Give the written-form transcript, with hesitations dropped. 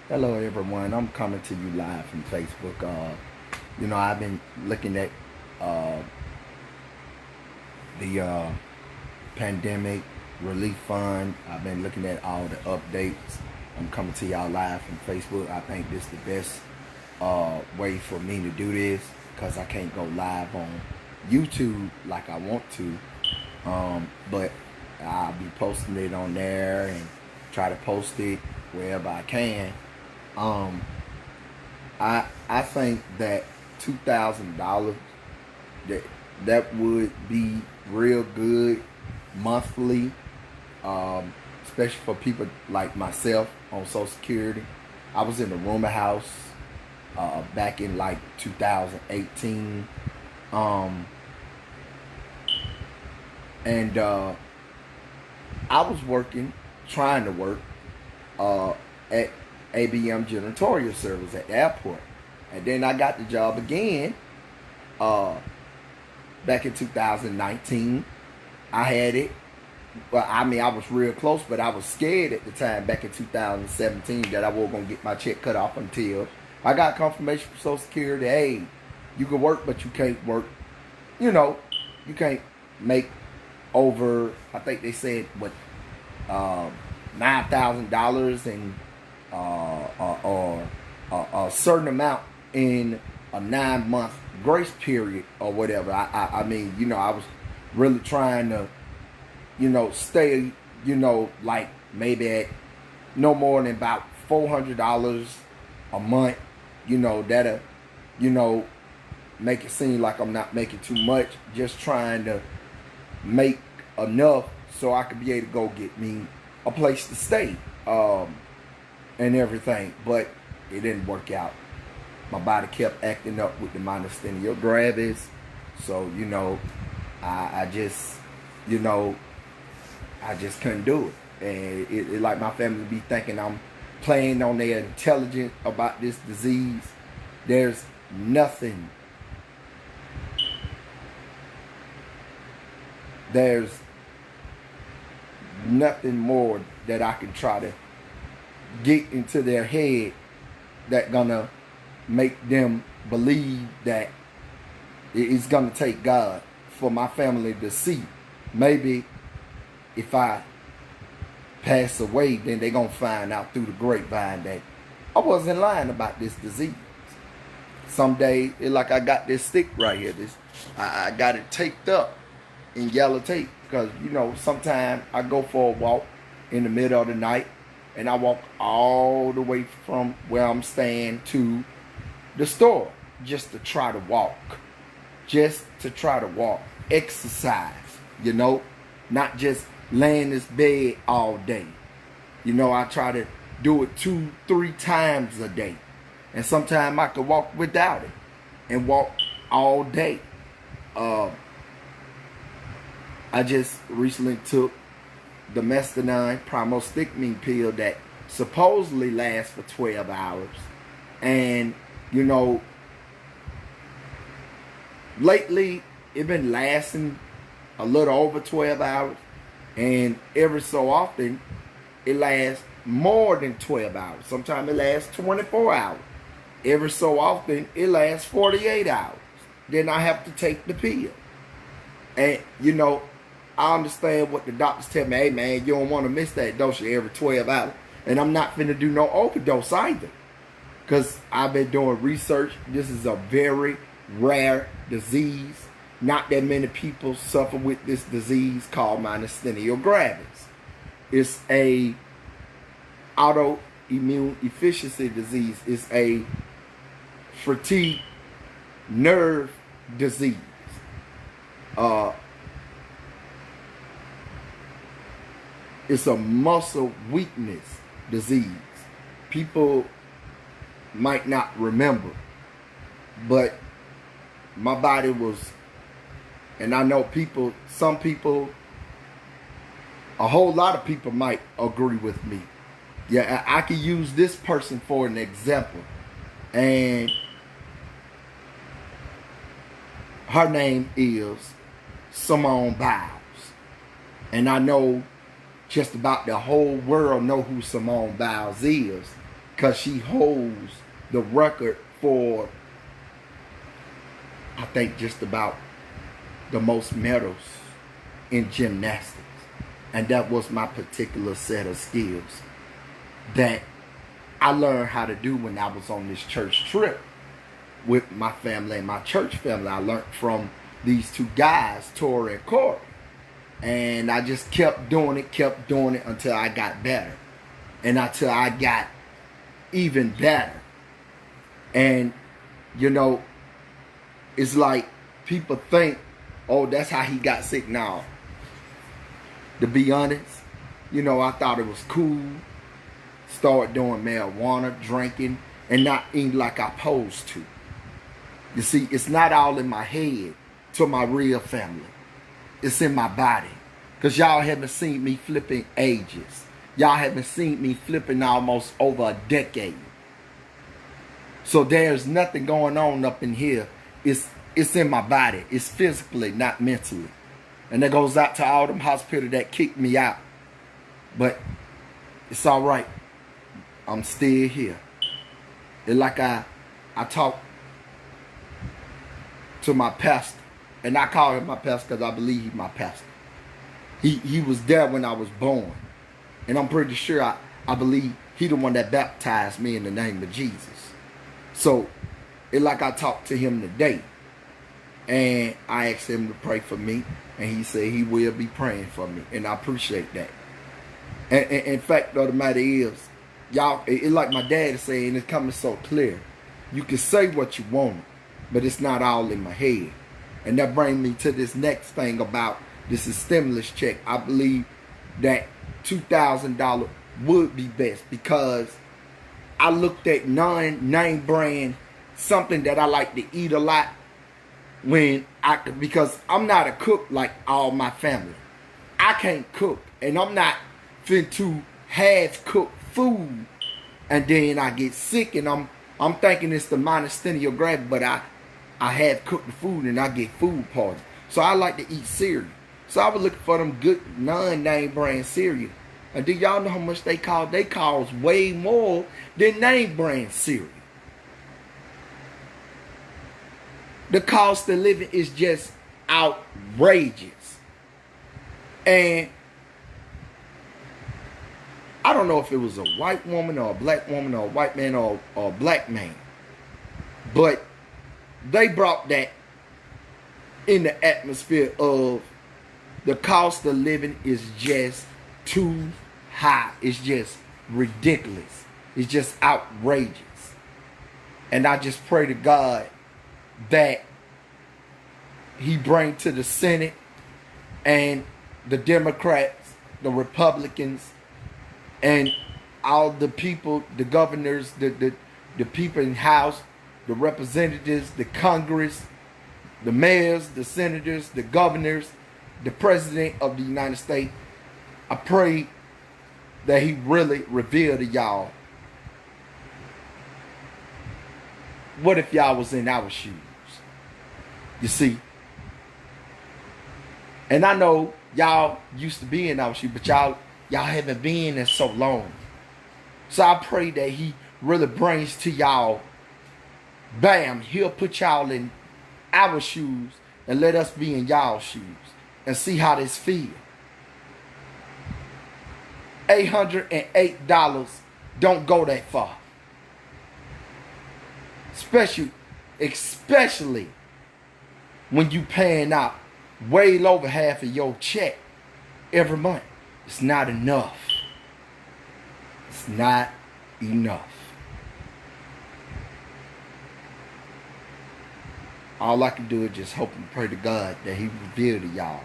Hello, everyone. I'm coming to you live from Facebook. I've been looking at uh, the pandemic relief fund. I've been looking at all the updates. I'm coming to y'all live from Facebook. I think this is the best way for me to do this because I can't go live on YouTube like I want to. But I'll be posting it on there and try to post it wherever I can. Um, I think that $2,000 that that would be real good monthly, especially for people like myself on Social Security. I was in a rooming house back in like 2018, and I was working, trying to work at ABM Janitorial Service at the airport. And then I got the job again uh, back in 2019. I had it. Well, I mean, I was real close, but I was scared at the time back in 2017 that I was going to get my check cut off until I got confirmation from Social Security. Hey, you can work, but you can't work. You know, you can't make over, I think they said, what, $9,000 and or a certain amount in a 9-month grace period or whatever. I mean, I was really trying to, stay, like maybe at no more than about $400 a month. That'll, make it seem like I'm not making too much. Just trying to make enough so I could be able to go get me a place to stay. And everything, but it didn't work out. My body kept acting up with the myasthenia gravis, so I just, I just couldn't do it, and it like my family be thinking I'm playing on their intelligence about this disease. There's nothing. There's nothing more that I can try to get into their head that gonna make them believe that it's gonna take God for my family to see. Maybe if I pass away, then they gonna find out through the grapevine that I wasn't lying about this disease. Someday, it's like I got this stick right here. I got it taped up in yellow tape because sometimes I go for a walk in the middle of the night. And I walk all the way from where I'm staying to the store just to try to walk. Just to try to walk. Exercise, not just lay in this bed all day. I try to do it 2-3 times a day. And sometimes I could walk without it and walk all day. I just recently took the Mestinon primostigmine pill that supposedly lasts for 12 hours. And, lately it been lasting a little over 12 hours. And every so often it lasts more than 12 hours. Sometimes it lasts 24 hours. Every so often it lasts 48 hours. Then I have to take the pill. And, I understand what the doctors tell me. Hey, man, you don't want to miss that dose every 12 hours. And I'm not finna do no overdose either. Because I've been doing research. This is a very rare disease. Not that many people suffer with this disease called myasthenia gravis. It's a autoimmune deficiency disease. It's a fatigue nerve disease. It's a muscle weakness disease. People might not remember, but my body was, and I know some people, a whole lot of people might agree with me. Yeah, I could use this person for an example. And her name is Simone Biles. And I know just about the whole world know who Simone Biles is. because she holds the record for, I think, just about the most medals in gymnastics. And that was my particular set of skills that I learned how to do when I was on this church trip with my family and my church family. I learned from these two guys, Tori and Corey. And I just kept doing it until I got better. And until I got even better. And, you know, it's like people think, oh, that's how he got sick now. To be honest, you know, I thought it was cool. Started doing marijuana, drinking, and not eating like I supposed to. You see, it's not all in my head to my real family. It's in my body. Because y'all haven't seen me flipping ages. Y'all haven't seen me flipping almost over a decade. So there's nothing going on up in here. It's in my body. It's physically, not mentally. And that goes out to all them hospitals that kicked me out. But it's all right. I'm still here. It's like I talk to my pastor. And I call him my pastor because I believe he's my pastor. He was there when I was born. And I'm pretty sure I believe he the one that baptized me in the name of Jesus. So it's like I talked to him today. And I asked him to pray for me. And he said he will be praying for me. And I appreciate that. And in fact, the matter is, y'all, it's like my dad is saying, it's coming so clear. You can say what you want, but it's not all in my head. And that brings me to this next thing about this is stimulus check. I believe that $2,000 would be best because I looked at name brand, something that I like to eat a lot because I'm not a cook like all my family. I can't cook, and I'm not fit to half cook food, and then I get sick, and I'm thinking it's the myasthenia gravis, but I have cooked the food and I get food poisoning. So I like to eat cereal. So I was looking for them good non-name brand cereal. And do y'all know how much they cost? They cost way more than name brand cereal. The cost of living is just outrageous. And I don't know if it was a white woman or a black woman or a white man or a black man. But they brought that in the atmosphere of the cost of living is just too high. It's just ridiculous. It's just outrageous. And I just pray to God that he bring to the Senate and the Democrats, the Republicans, and all the people, the governors, the people in the House, the representatives, the Congress, the mayors, the senators, the governors, the president of the United States. I pray that he really reveal to y'all, what if y'all was in our shoes? You see? And I know y'all used to be in our shoes, but y'all haven't been in so long. So I pray that he really brings to y'all, bam, he'll put y'all in our shoes and let us be in y'all shoes and see how this feel. $808 don't go that far. Especially when you paying out way over half of your check every month. It's not enough. It's not enough. All I can do is just hope and pray to God that he reveal to y'all